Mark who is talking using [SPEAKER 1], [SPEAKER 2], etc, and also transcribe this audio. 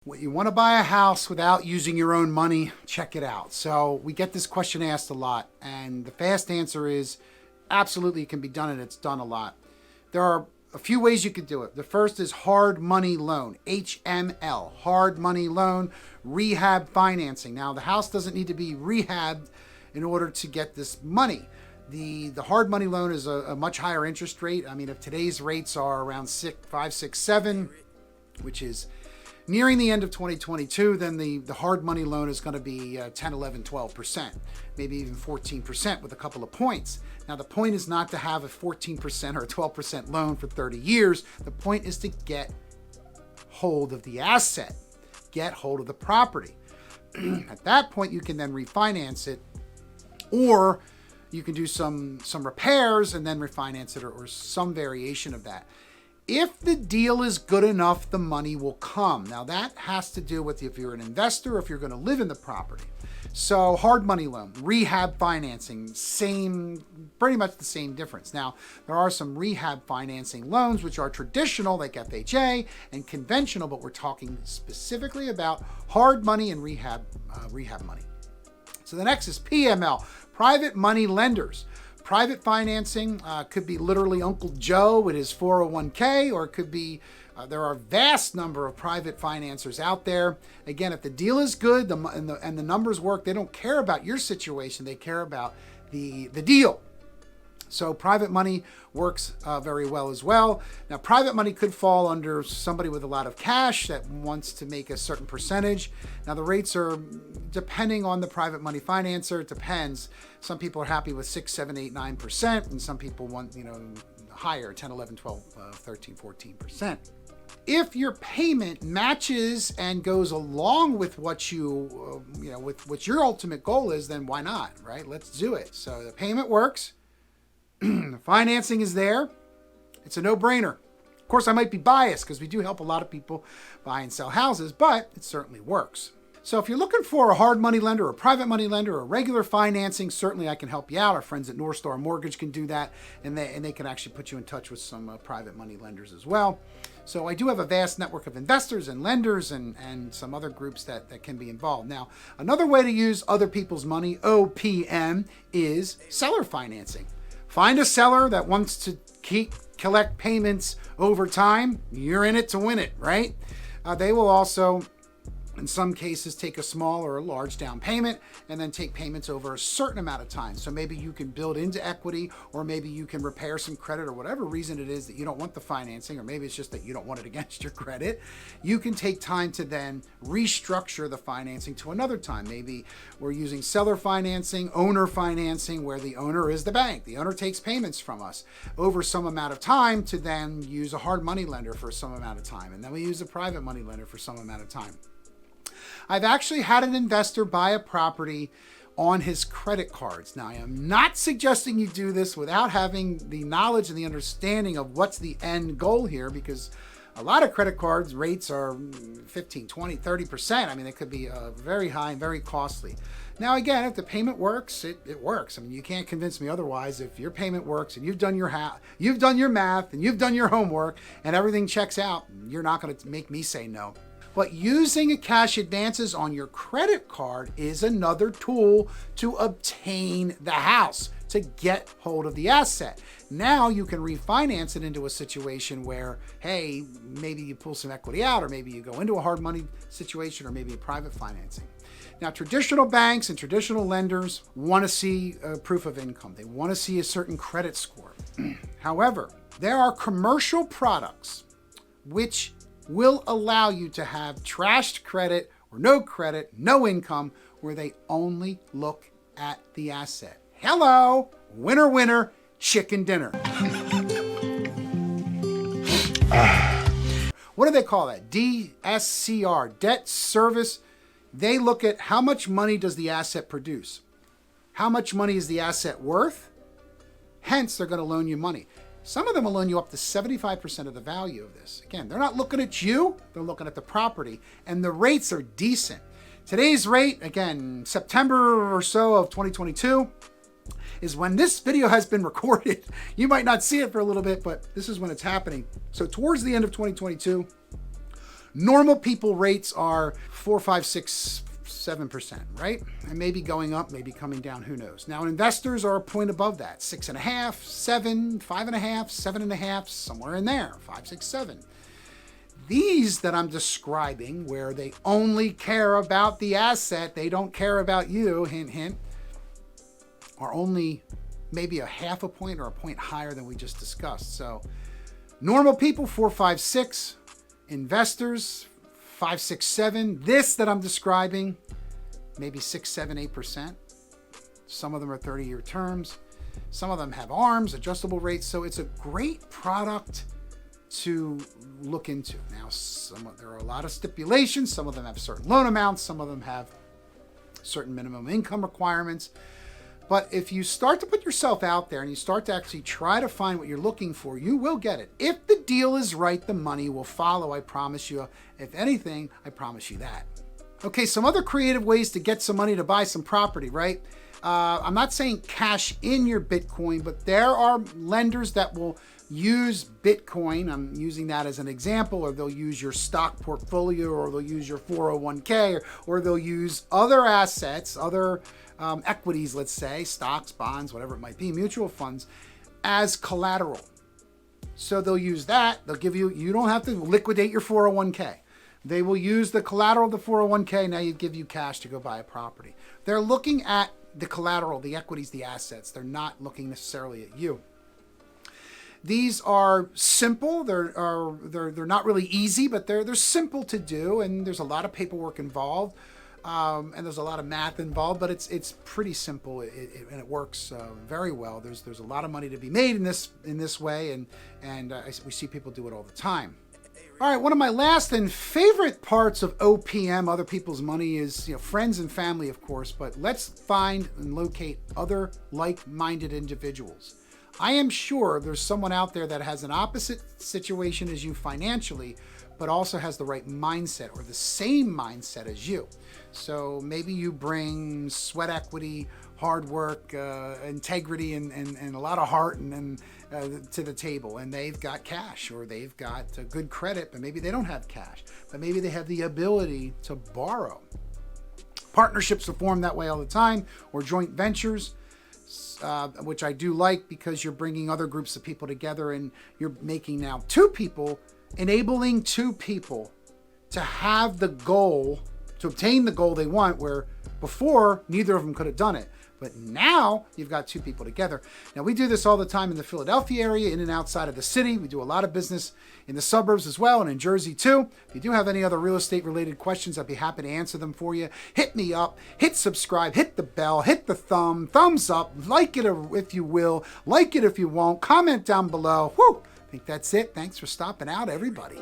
[SPEAKER 1] You want to buy a house without using your own money? Check it out. So we get this question asked a lot, and the fast answer is absolutely it can be done, and it's done a lot. There are a few ways you could do it. The first is hard money loan, HML, hard money loan, rehab financing. Now the house doesn't need to be rehabbed in order to get this money. The hard money loan is a much higher interest rate. I mean, if today's rates are around 5, 6, 7, which is nearing the end of 2022, then the hard money loan is going to be 10, 11, 12%, maybe even 14% with a couple of points. Now, the point is not to have a 14% or a 12% loan for 30 years. The point is to get hold of the asset, get hold of the property. At that point, you can then refinance it, or you can do some repairs and then refinance it, or some variation of that. If the deal is good enough, the money will come. Now that has to do with if you're an investor or if you're going to live in the property. So hard money loan, rehab financing, pretty much the same difference. Now there are some rehab financing loans which are traditional like FHA and conventional, but we're talking specifically about hard money and rehab money. So the next is PML, private money lenders. Private financing could be literally Uncle Joe with his 401k, or it could be, there are a vast number of private financiers out there. Again, if the deal is good and the numbers work, they don't care about your situation, they care about the deal. So private money works very well as well. Now, private money could fall under somebody with a lot of cash that wants to make a certain percentage. Now, the rates are, depending on the private money financer, it depends. Some people are happy with 6, 7, 8, 9%, and some people want, higher, 10, 11, 12, 13, 14%. If your payment matches and goes along with what with what your ultimate goal is, then why not, right? Let's do it. So the payment works. The financing is there. It's a no-brainer. Of course, I might be biased because we do help a lot of people buy and sell houses, but it certainly works. So if you're looking for a hard money lender, or a private money lender, or regular financing, certainly I can help you out. Our friends at North Star Mortgage can do that, and they can actually put you in touch with some private money lenders as well. So I do have a vast network of investors and lenders and some other groups that can be involved. Now, another way to use other people's money, OPM, is seller financing. Find a seller that wants to collect payments over time. You're in it to win it, right? They will also, in some cases, take a small or a large down payment and then take payments over a certain amount of time. So maybe you can build into equity, or maybe you can repair some credit, or whatever reason it is that you don't want the financing, or maybe it's just that you don't want it against your credit. You can take time to then restructure the financing to another time. Maybe we're using seller financing, owner financing, where the owner is the bank. The owner takes payments from us over some amount of time to then use a hard money lender for some amount of time. And then we use a private money lender for some amount of time. I've actually had an investor buy a property on his credit cards. Now, I am not suggesting you do this without having the knowledge and the understanding of what's the end goal here, because a lot of credit cards rates are 15, 20, 30%. I mean, it could be very high and very costly. Now, again, if the payment works, it works. I mean, you can't convince me otherwise. If your payment works and you've done your math and you've done your homework and everything checks out, you're not going to make me say no. But using cash advances on your credit card is another tool to obtain the house, to get hold of the asset. Now you can refinance it into a situation where, hey, maybe you pull some equity out, or maybe you go into a hard money situation, or maybe a private financing. Now, traditional banks and traditional lenders want to see proof of income. They want to see a certain credit score. However, there are commercial products which will allow you to have trashed credit or no income, where they only look at the asset. Hello, winner, winner, chicken dinner. What do they call that? DSCR, debt service. They look at how much money does the asset produce? How much money is the asset worth? Hence, they're going to loan you money. Some of them will loan you up to 75% of the value of this. Again, they're not looking at you, they're looking at the property, and the rates are decent. Today's rate, again, September or so of 2022, is when this video has been recorded. You might not see it for a little bit, but this is when it's happening. So towards the end of 2022, Normal people rates are 4, 5, 6, 7%, right? And maybe going up, maybe coming down, who knows. Now, investors are a point above that, 6.5, 7, 5.5, 7.5, somewhere in there, 5, 6, 7. These that I'm describing, where they only care about the asset, they don't care about you, hint, hint, are only maybe a half a point or a point higher than we just discussed. So normal people, 4, 5, 6. Investors, 5, 6, 7. This that I'm describing, maybe 6, 7, 8%. Some of them are 30-year terms. Some of them have ARMs, adjustable rates. So it's a great product to look into. Now, there are a lot of stipulations. Some of them have certain loan amounts. Some of them have certain minimum income requirements. But if you start to put yourself out there and you start to actually try to find what you're looking for, you will get it. If the deal is right, the money will follow, I promise you. If anything, I promise you that. Okay, some other creative ways to get some money to buy some property, right? I'm not saying cash in your Bitcoin, but there are lenders that will use Bitcoin. I'm using that as an example, or they'll use your stock portfolio, or they'll use your 401k, or they'll use other assets, other equities, let's say, stocks, bonds, whatever it might be, mutual funds, as collateral. So they'll use that. They'll give you, you don't have to liquidate your 401k. They will use the collateral of the 401k. Now you give you cash to go buy a property. They're looking at the collateral, the equities, the assets. They're not looking necessarily at you. These are simple. They're not really easy, but they're simple to do, and there's a lot of paperwork involved. And there's a lot of math involved, but it's pretty simple, and it works very well. There's a lot of money to be made in this way, and we see people do it all the time. All right, one of my last and favorite parts of OPM, other people's money, is friends and family, of course. But let's find and locate other like-minded individuals. I am sure there's someone out there that has an opposite situation as you financially, but also has the right mindset or the same mindset as you. So maybe you bring sweat equity, hard work, integrity, and a lot of heart and to the table, and they've got cash, or they've got good credit, but maybe they don't have cash, but maybe they have the ability to borrow. Partnerships are formed that way all the time, or joint ventures, which I do like, because you're bringing other groups of people together, and you're making now enabling two people to have the goal, to obtain the goal they want, where before neither of them could have done it. But now you've got two people together. Now, we do this all the time in the Philadelphia area, in and outside of the city. We do a lot of business in the suburbs as well, and in Jersey too. If you do have any other real estate related questions, I'd be happy to answer them for you. Hit me up, hit subscribe, hit the bell, hit the thumbs up, like it if you will, like it if you won't, comment down below. Whew, I think that's it. Thanks for stopping out, everybody.